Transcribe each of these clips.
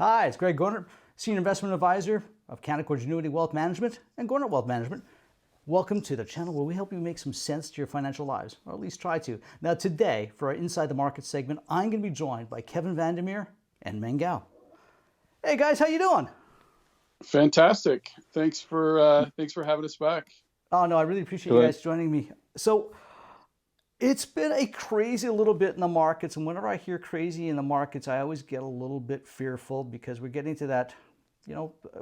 Hi, it's Greg Goernert, Senior Investment Advisor of Canaccord Genuity Wealth Management and Goernert Wealth Management. Welcome to the channel where we help you make some sense to your financial lives, or at least try to. Now today, for our Inside the Market segment, I'm going to be joined by Kevin Vandermeer and Meng Gao. Hey guys, how you doing? Fantastic. Thanks for having us back. Oh no, I really appreciate you guys joining me. So it's been a crazy little bit in the markets, and whenever I hear crazy in the markets, I always get a little bit fearful because we're getting to that,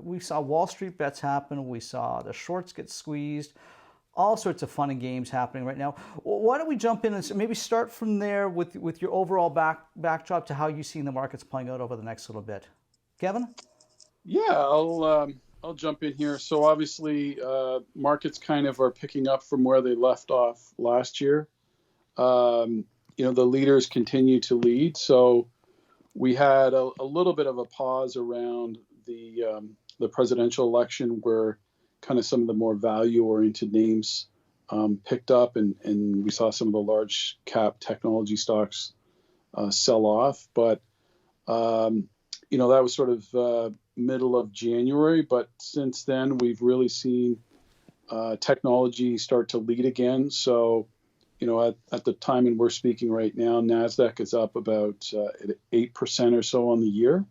we saw Wall Street bets happen, we saw the shorts get squeezed, all sorts of fun and games happening right now. Why don't we jump in and maybe start from there with your overall backdrop to how you see the markets playing out over the next little bit. Kevin? Yeah, I'll jump in here. So obviously, markets kind of are picking up from where they left off last year. The leaders continue to lead. So we had a little bit of a pause around the presidential election where kind of some of the more value-oriented names picked up, and we saw some of the large cap technology stocks sell off. But, that was sort of middle of January. But since then, we've really seen technology start to lead again. So at the time when we're speaking right now, NASDAQ is up about 8% or so on the year.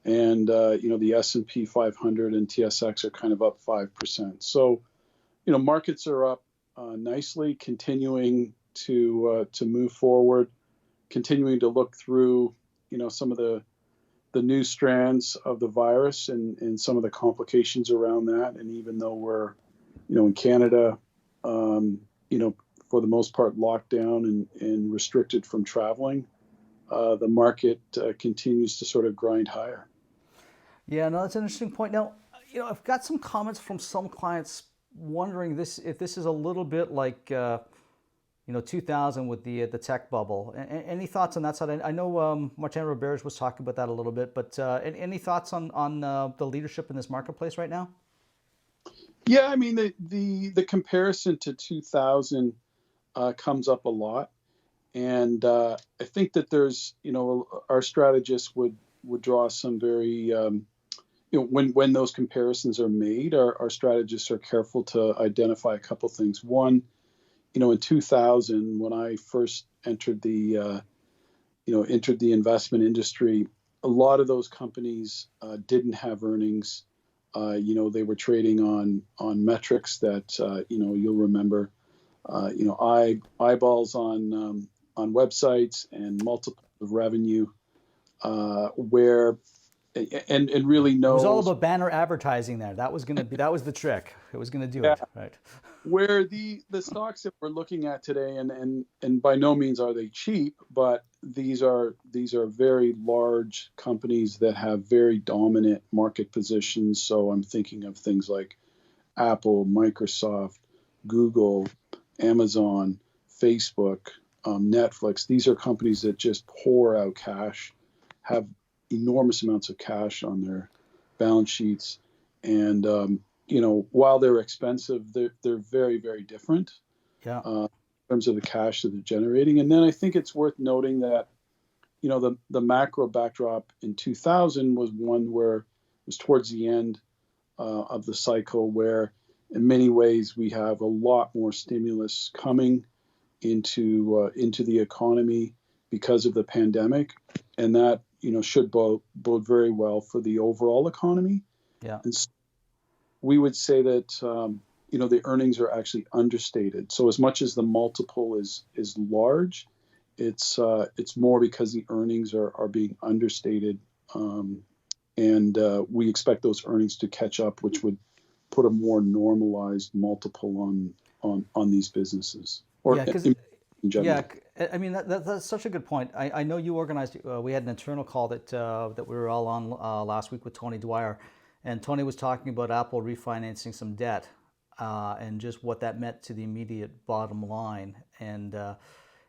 And, the S&P 500 and TSX are kind of up 5%. So, markets are up nicely, continuing to move forward, continuing to look through, some of the new strands of the virus and some of the complications around that. And even though we're, in Canada, for the most part, locked down and restricted from traveling, the market continues to sort of grind higher. Yeah, no, that's an interesting point. Now, I've got some comments from some clients wondering if this is a little bit like, 2000 with the tech bubble. Any thoughts on that side? I know Martin Roberge was talking about that a little bit, but any thoughts on the leadership in this marketplace right now? Yeah, I mean, the comparison to 2000 comes up a lot. And I think that there's, our strategists would draw some very, when those comparisons are made, our strategists are careful to identify a couple things. One, in 2000, when I first entered the investment industry, a lot of those companies didn't have earnings. They were trading on metrics that, you'll remember, eyeballs on websites and multiples of revenue, where and really no. It was all about banner advertising there. That was the trick. It was gonna do it, right? Where the stocks that we're looking at today, and by no means are they cheap, but these are very large companies that have very dominant market positions. So I'm thinking of things like Apple, Microsoft, Google, Amazon, Facebook, Netflix. These are companies that just pour out cash, have enormous amounts of cash on their balance sheets, and while they're expensive, they're very, very different. Yeah. In terms of the cash that they're generating. And then I think it's worth noting that the macro backdrop in 2000 was one where it was towards the end of the cycle, where in many ways we have a lot more stimulus coming into the economy because of the pandemic, and that should bode very well for the overall economy. Yeah. And so we would say that the earnings are actually understated. So as much as the multiple is large, it's more because the earnings are being understated, and we expect those earnings to catch up, which would put a more normalized multiple on these businesses. Yeah, I mean that's such a good point. I know you organized. We had an internal call that we were all on last week with Tony Dwyer, and Tony was talking about Apple refinancing some debt and just what that meant to the immediate bottom line, and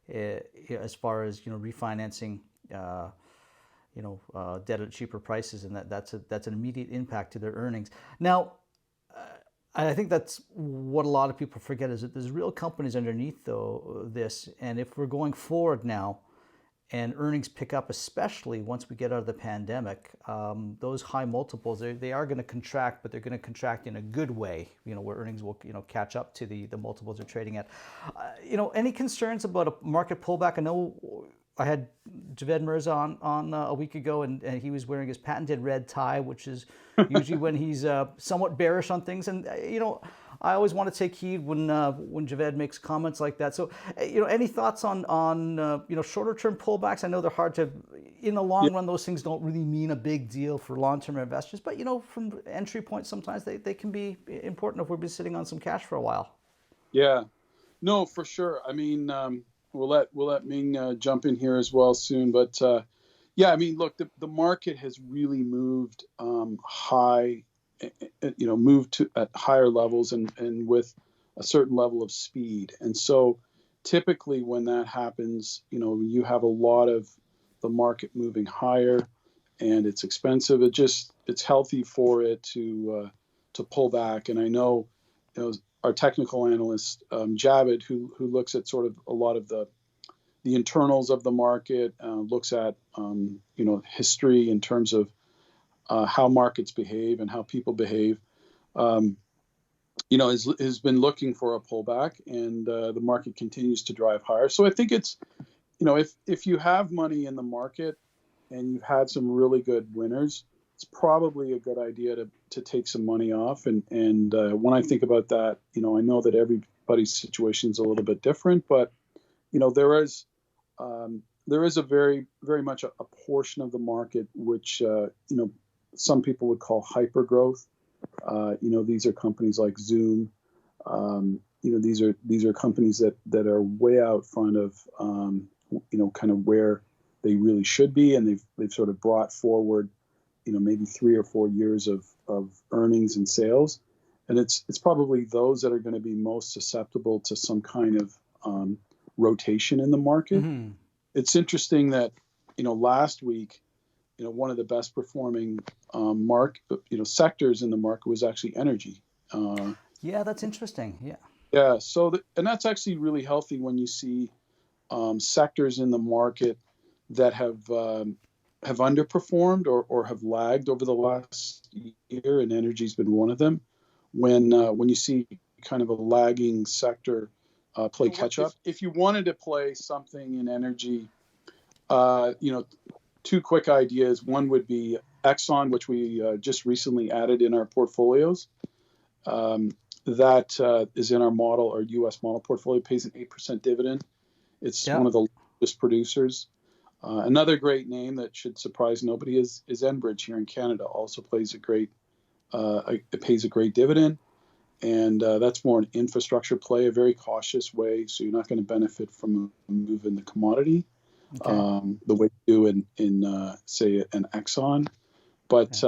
as far as refinancing debt at cheaper prices, and that's an immediate impact to their earnings. Now, I think that's what a lot of people forget, is that there's real companies underneath this, and if we're going forward now, and earnings pick up, especially once we get out of the pandemic, those high multiples, they are going to contract, but they're going to contract in a good way, where earnings will, catch up to the multiples they're trading at. Any concerns about a market pullback? I know I had Javed Mirza on a week ago, and he was wearing his patented red tie, which is usually when he's somewhat bearish on things. And, I always want to take heed when Javed makes comments like that. So, any thoughts on shorter term pullbacks? I know they're hard to, in the long run, those things don't really mean a big deal for long term investors. But from entry points, sometimes they can be important if we've been sitting on some cash for a while. Yeah, no, for sure. I mean, we'll let Ming jump in here as well soon. But yeah, I mean, look, the market has really moved high. Moved to at higher levels and with a certain level of speed. And so typically when that happens, you have a lot of the market moving higher and it's expensive. It's healthy for it to pull back. And I know, our technical analyst, Javed, who looks at sort of a lot of the internals of the market, looks at, history in terms of how markets behave and how people behave, has been looking for a pullback, and the market continues to drive higher. So I think it's, if you have money in the market and you've had some really good winners, it's probably a good idea to take some money off. And when I think about that, I know that everybody's situation is a little bit different, but there is a very, very much a portion of the market which some people would call hyper growth. These are companies like Zoom. These are companies that are way out front of kind of where they really should be, and they've sort of brought forward maybe 3 or 4 years of earnings and sales, and it's probably those that are going to be most susceptible to some kind of rotation in the market. Mm-hmm. It's interesting that last week, one of the best performing sectors in the market was actually energy. Yeah, that's interesting. Yeah. Yeah. So, and that's actually really healthy when you see sectors in the market that have underperformed or have lagged over the last year, and energy's been one of them. When you see kind of a lagging sector play catch up, if you wanted to play something in energy, two quick ideas. One would be Exxon, which we just recently added in our portfolios. That is in our model, our U.S. model portfolio, pays an 8% dividend. It's one of the largest producers. Another great name that should surprise nobody is Enbridge here in Canada. Also plays it pays a great dividend, and that's more an infrastructure play, a very cautious way. So you're not going to benefit from a move in the commodity. Okay. The way you do in say an Exxon, but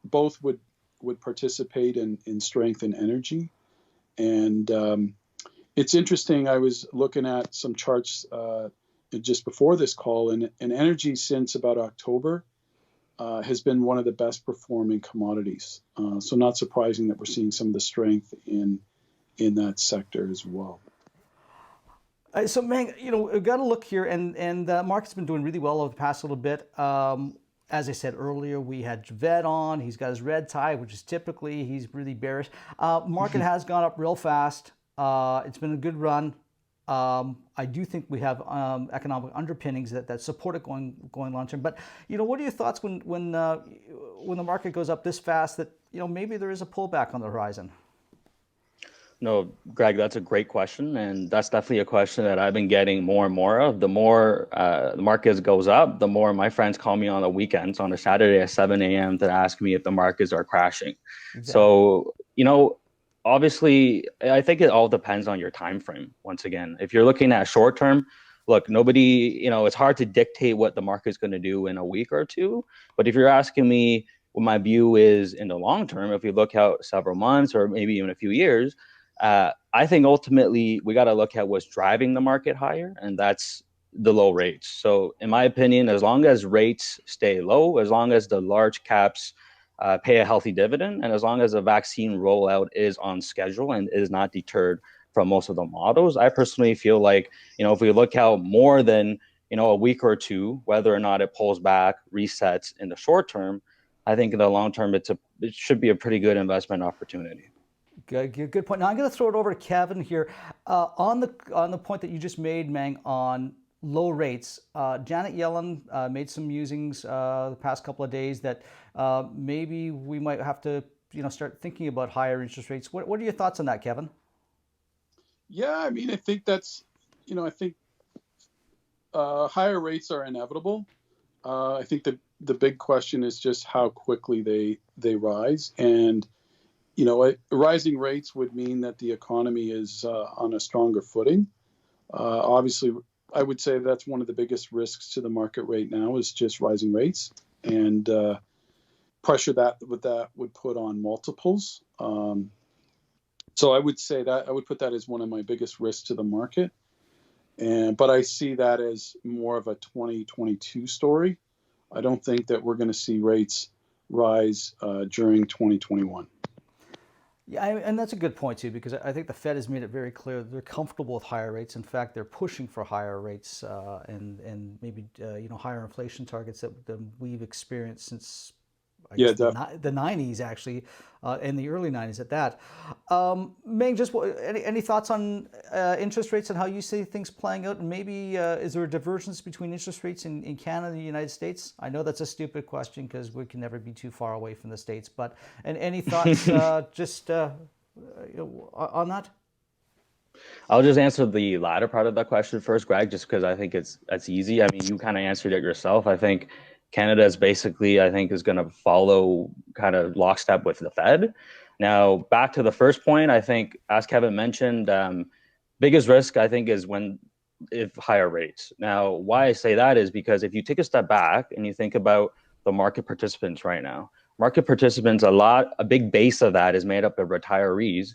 both would participate in strength and energy, and it's interesting. I was looking at some charts just before this call, and energy since about October has been one of the best performing commodities. So not surprising that we're seeing some of the strength in that sector as well. So, Meng, we've got to look here, and the market's been doing really well over the past little bit. As I said earlier, we had Javed on. He's got his red tie, which is typically he's really bearish. Market has gone up real fast. It's been a good run. I do think we have economic underpinnings that support it going long term. But what are your thoughts when the market goes up this fast that maybe there is a pullback on the horizon? No, Greg, that's a great question, and that's definitely a question that I've been getting more and more of. The more the market goes up, the more my friends call me on the weekends, on a Saturday at 7 a.m. to ask me if the markets are crashing. Exactly. So, obviously, I think it all depends on your time frame. Once again, if you're looking at short term, look, nobody, it's hard to dictate what the market's going to do in a week or two. But if you're asking me what my view is in the long term, if you look out several months or maybe even a few years, I think ultimately we got to look at what's driving the market higher, and that's the low rates. So in my opinion, as long as rates stay low, as long as the large caps pay a healthy dividend, and as long as the vaccine rollout is on schedule and is not deterred from most of the models, I personally feel like, if we look out more than, a week or two, whether or not it pulls back, resets in the short term, I think in the long term, it should be a pretty good investment opportunity. Good point. Now I'm going to throw it over to Kevin here on the point that you just made, Meng, on low rates. Janet Yellen made some musings the past couple of days that maybe we might have to start thinking about higher interest rates. What are your thoughts on that, Kevin? Yeah, I mean, I think that's, I think higher rates are inevitable. I think the big question is just how quickly they rise. And, rising rates would mean that the economy is on a stronger footing. Obviously, I would say that's one of the biggest risks to the market right now is just rising rates and pressure that would put on multiples. So I would say that I would put that as one of my biggest risks to the market. But I see that as more of a 2022 story. I don't think that we're going to see rates rise during 2021. Yeah, and that's a good point too, because I think the Fed has made it very clear they're comfortable with higher rates. In fact, they're pushing for higher rates and maybe higher inflation targets that we've experienced since the 90s, actually, in the early 90s at that. Meng, just any thoughts on interest rates and how you see things playing out? And maybe is there a divergence between interest rates in Canada and the United States? I know that's a stupid question because we can never be too far away from the States. But any thoughts just on that? I'll just answer the latter part of that question first, Greg, just because I think that's easy. I mean, you kind of answered it yourself. I think Canada is basically, I think, is going to follow kind of lockstep with the Fed. Now, back to the first point, I think, as Kevin mentioned, biggest risk, I think, is if higher rates. Now, why I say that is because if you take a step back and you think about the market participants right now, a big base of that is made up of retirees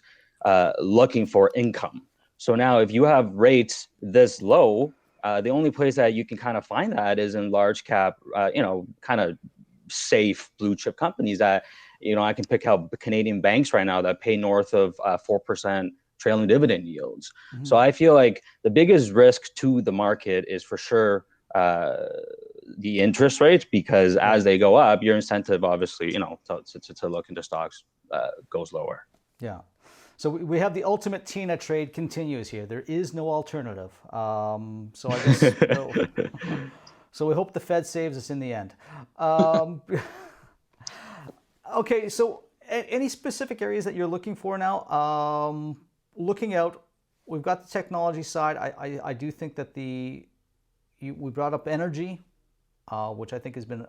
looking for income. So now if you have rates this low, the only place that you can kind of find that is in large cap, kind of safe blue chip companies that, I can pick out Canadian banks right now that pay north of 4% trailing dividend yields. Mm-hmm. So I feel like the biggest risk to the market is for sure the interest rates, because as they go up, your incentive, obviously, to look into stocks goes lower. Yeah. So we have the ultimate Tina trade continues here. There is no alternative. So I guess so we hope the Fed saves us in the end. Okay, so any specific areas that you're looking for now? Looking out, we've got the technology side. I do think that we brought up energy, which I think has been,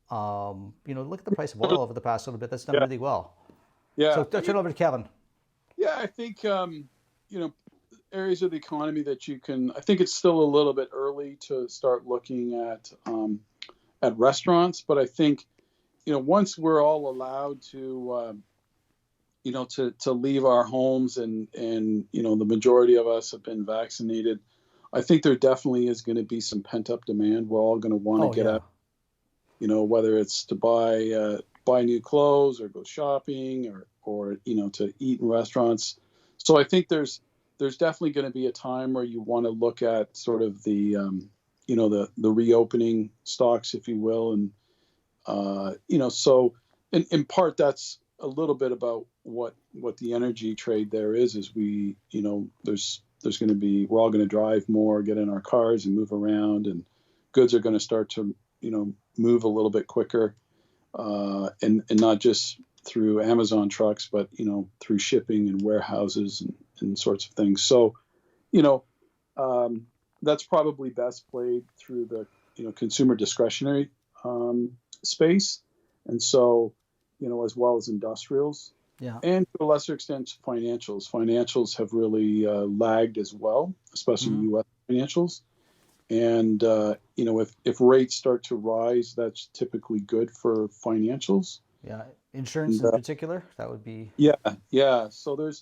look at the price of oil over the past little bit. That's done really well. Yeah. So turn over to Kevin. Yeah, I think, areas of the economy that I think it's still a little bit early to start looking at restaurants, but I think, once we're all allowed to leave our homes and the majority of us have been vaccinated, I think there definitely is going to be some pent up demand. We're all going to want to get out, whether it's to buy new clothes or go shopping or to eat in restaurants. So I think there's definitely going to be a time where you want to look at sort of the reopening stocks, if you will. And, so in part, that's a little bit about what the energy trade there is we, there's going to be, we're all going to drive more, get in our cars and move around, and goods are going to start to, move a little bit quicker. And not just through Amazon trucks, but, through shipping and warehouses and sorts of things. So, that's probably best played through the, consumer discretionary space. And so, as well as industrials. Yeah. And to a lesser extent, financials. Financials have really lagged as well, especially U.S. financials. And, if rates start to rise, that's typically good for financials. Yeah. Insurance in particular, that would be. Yeah. So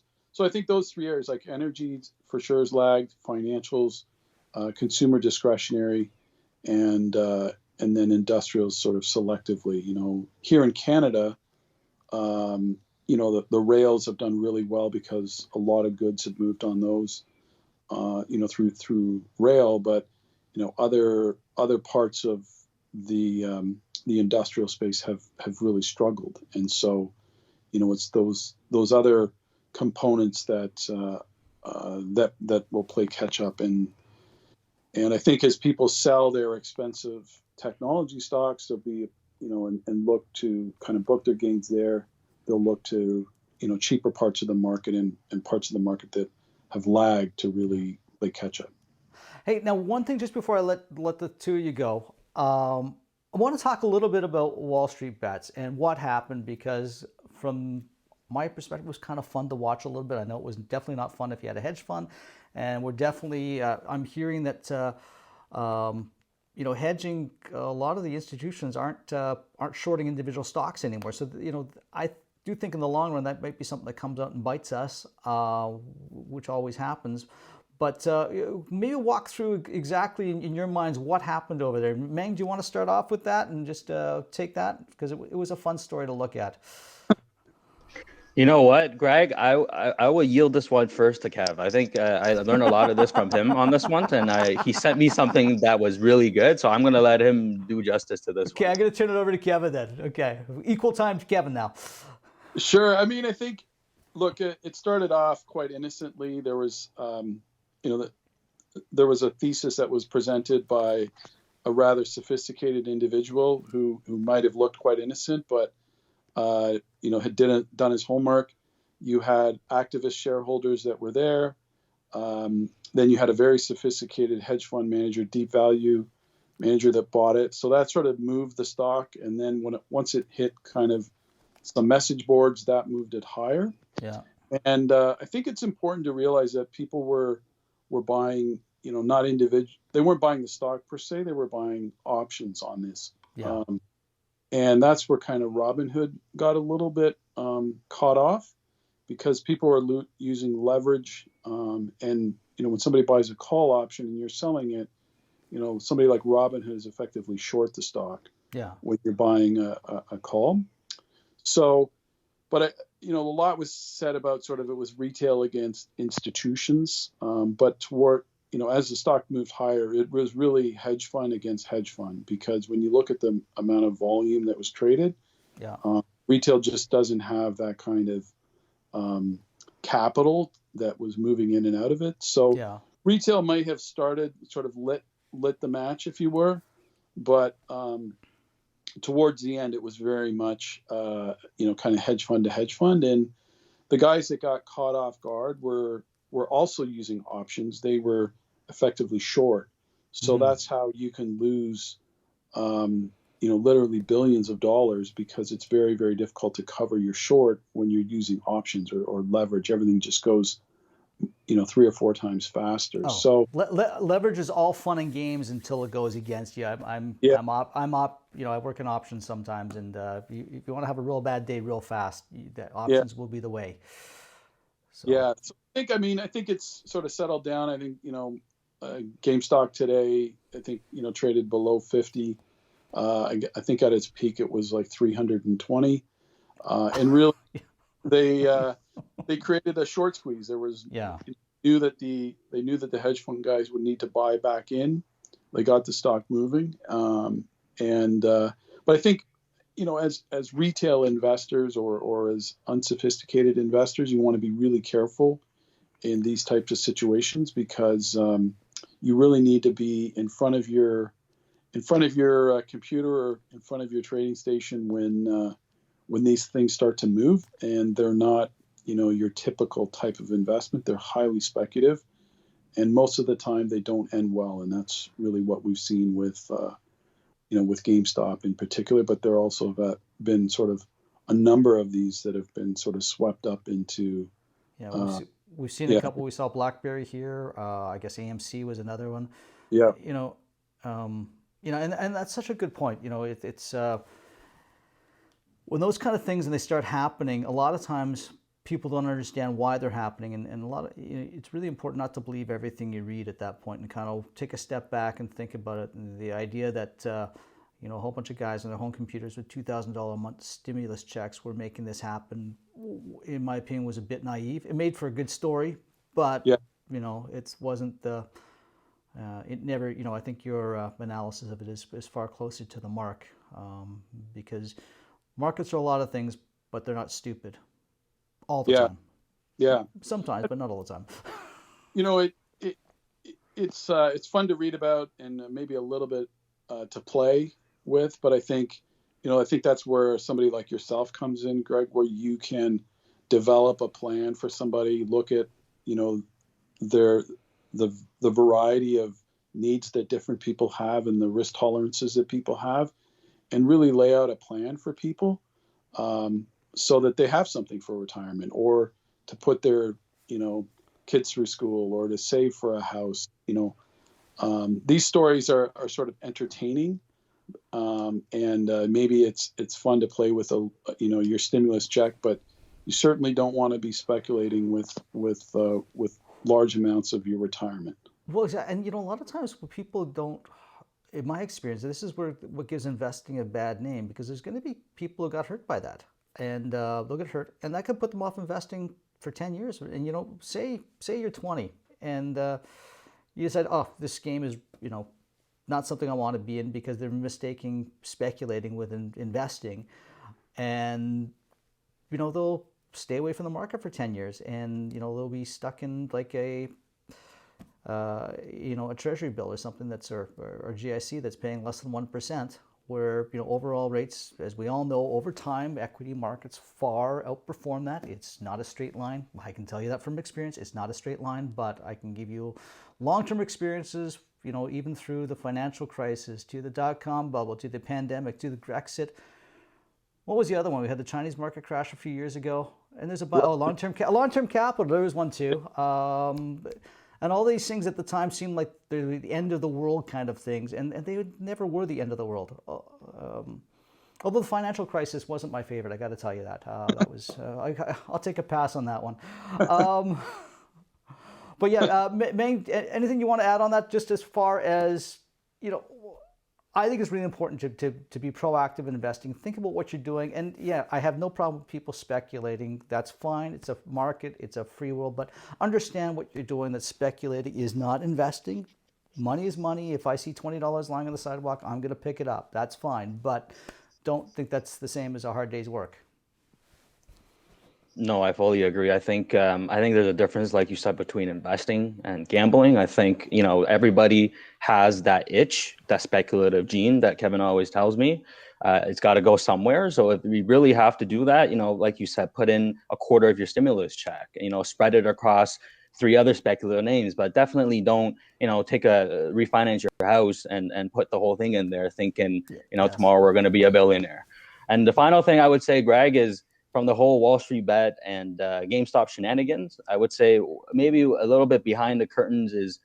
I think those three areas, like energy for sure is lagged, financials, consumer discretionary, and then industrials sort of selectively. Here in Canada, the rails have done really well because a lot of goods have moved on those, through rail. But other parts of the industrial space have really struggled, and so it's those other components that will play catch up, and I think as people sell their expensive technology stocks, they'll be and look to kind of book their gains there. They'll look to cheaper parts of the market and parts of the market that have lagged to really play catch up. Hey, now one thing just before I let the two of you go, I want to talk a little bit about Wall Street bets and what happened, because from my perspective, it was kind of fun to watch a little bit. I know it was definitely not fun if you had a hedge fund, and we're definitely. I'm hearing that hedging. A lot of the institutions aren't shorting individual stocks anymore. So I do think in the long run that might be something that comes out and bites us, which always happens. But maybe walk through exactly in your minds what happened over there. Meng, do you want to start off with that and just take that? Because it was a fun story to look at. You know what, Greg? I will yield this one first to Kev. I think I learned a lot of this from him on this one, and he sent me something that was really good. So I'm going to let him do justice to this one. Okay, I'm going to turn it over to Kevin then. Okay, equal time to Kevin now. Sure. I mean, I think, look, it started off quite innocently. There was, there was a thesis that was presented by a rather sophisticated individual who might have looked quite innocent, but had done his homework. You had activist shareholders that were there. Then you had a very sophisticated hedge fund manager, deep value manager that bought it. So that sort of moved the stock. And then once it hit kind of some message boards, that moved it higher. Yeah. And I think it's important to realize that people were buying, not individual. They weren't buying the stock per se. They were buying options on this. Yeah. And that's where kind of Robinhood got a little bit caught off, because people are using leverage. And, when somebody buys a call option and you're selling it, somebody like Robinhood is effectively short the stock. Yeah. When you're buying a call. So, but, a lot was said about sort of it was retail against institutions. But toward, as the stock moved higher, it was really hedge fund against hedge fund, because when you look at the amount of volume that was traded, yeah, retail just doesn't have that kind of capital that was moving in and out of it. So yeah, retail might have started sort of lit the match, if you were, but towards the end, it was very much kind of hedge fund to hedge fund, and the guys that got caught off guard were also using options. They were effectively short. So that's how you can lose, literally billions of dollars, because it's very, very difficult to cover your short when you're using options or leverage. Everything just goes, 3 or 4 times faster. Oh, so leverage is all fun and games until it goes against you. I'm up. I work in options sometimes, and if you want to have a real bad day real fast, that options will be the way. So. Yeah. So I think it's sort of settled down. I think, GameStop today, I think, traded below 50. I think at its peak, it was like 320. And really, they created a short squeeze. There was, they knew that the hedge fund guys would need to buy back in. They got the stock moving. But I think, as retail investors or as unsophisticated investors, you want to be really careful in these types of situations, because you really need to be in front of your computer or in front of your trading station when these things start to move, and they're not your typical type of investment. They're highly speculative, and most of the time they don't end well, and that's really what we've seen with with GameStop in particular. But there also have been sort of a number of these that have been sort of swept up into. Yeah, we've seen a couple. We saw BlackBerry here. I guess AMC was another one. Yeah. And that's such a good point. It's when those kind of things and they start happening, a lot of times people don't understand why they're happening, and a lot of it's really important not to believe everything you read at that point, and kind of take a step back and think about it. And the idea that a whole bunch of guys on their home computers with $2,000 a month stimulus checks were making this happen, in my opinion, was a bit naive. It made for a good story, but it wasn't the It never, I think your analysis of it is far closer to the mark, because markets are a lot of things, but they're not stupid all the Yeah, time. yeah. Sometimes, but not all the time. It's fun to read about and maybe a little bit to play with, but I think that's where somebody like yourself comes in, Greg, where you can develop a plan for somebody, look at their the variety of needs that different people have and the risk tolerances that people have, and really lay out a plan for people, so that they have something for retirement, or to put their kids through school, or to save for a house. These stories are sort of entertaining, and maybe it's fun to play with your stimulus check, but you certainly don't want to be speculating with large amounts of your retirement. Well, exactly. And a lot of times what people don't, in my experience, this is what gives investing a bad name, because there's going to be people who got hurt by that, and they'll get hurt, and that could put them off investing for 10 years. And say you're 20 and you said, oh, this game is not something I want to be in, because they're mistaking speculating with investing, and they'll stay away from the market for 10 years, and they'll be stuck in like a treasury bill or something or GIC that's paying less than 1%, where overall rates, as we all know, over time equity markets far outperform that. It's not a straight line. I can tell you that from experience. It's not a straight line, but I can give you long-term experiences, even through the financial crisis, to the dot-com bubble, to the pandemic, to the Brexit. What was the other one? We had the Chinese market crash a few years ago, and there's long-term capital. There was one too. And all these things at the time seemed like they're the end of the world kind of things, and they never were the end of the world. Although the financial crisis wasn't my favorite, I got to tell you that. That was I'll take a pass on that one. But yeah, Meng, anything you want to add on that? Just as far as I think it's really important to be proactive in investing. Think about what you're doing. And yeah, I have no problem with people speculating. That's fine. It's a market. It's a free world. But understand what you're doing, that speculating is not investing. Money is money. If I see $20 lying on the sidewalk, I'm going to pick it up. That's fine. But don't think that's the same as a hard day's work. No, I fully agree. I think there's a difference, like you said, between investing and gambling. I think everybody has that itch, that speculative gene that Kevin always tells me. It's got to go somewhere. So if we really have to do that, like you said, put in a quarter of your stimulus check. Spread it across 3 other speculative names, but definitely don't refinance your house and put the whole thing in there, thinking Yes. Tomorrow we're going to be a billionaire. And the final thing I would say, Greg, is, from the whole Wall Street bet and GameStop shenanigans, I would say maybe a little bit behind the curtains is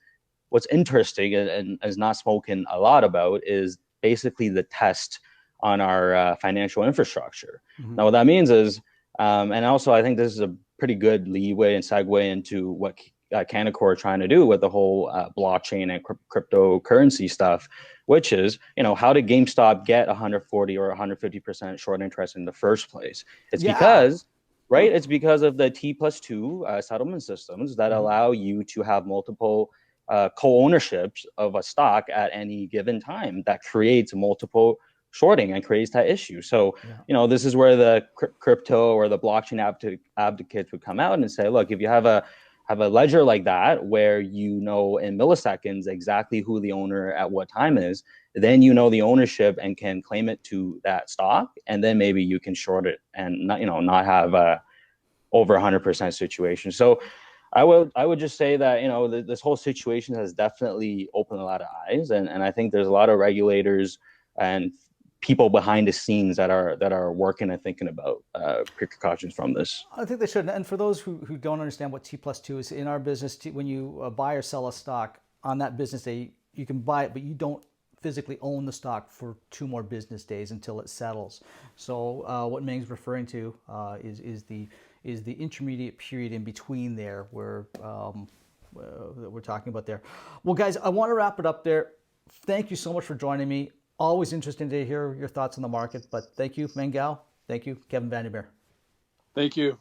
what's interesting and is not spoken a lot about, is basically the test on our financial infrastructure. Mm-hmm. Now, what that means is, and also I think this is a pretty good leeway and segue into what Canaccord are trying to do with the whole blockchain and cryptocurrency stuff, which is, how did GameStop get 140 or 150% short interest in the first place? It's because, right? It's because of the T+2 settlement systems that allow you to have multiple co-ownerships of a stock at any given time. That creates multiple shorting and creates that issue. So, this is where the crypto or the blockchain advocates would come out and say, look, if you have a ledger like that, where in milliseconds exactly who the owner at what time is, then the ownership and can claim it to that stock, and then maybe you can short it and not have a over 100% situation. So I would just say that this whole situation has definitely opened a lot of eyes, and I think there's a lot of regulators and people behind the scenes that are working and thinking about precautions from this. I think they should. And for those who don't understand what T+2 is, in our business, when you buy or sell a stock on that business day, you can buy it, but you don't physically own the stock for 2 more business days until it settles. So what Meng's referring to is the intermediate period in between there, where that we're talking about there. Well, guys, I want to wrap it up there. Thank you so much for joining me. Always interesting to hear your thoughts on the market, but thank you, Meng Gao. Thank you, Kevin Vandermeer. Thank you.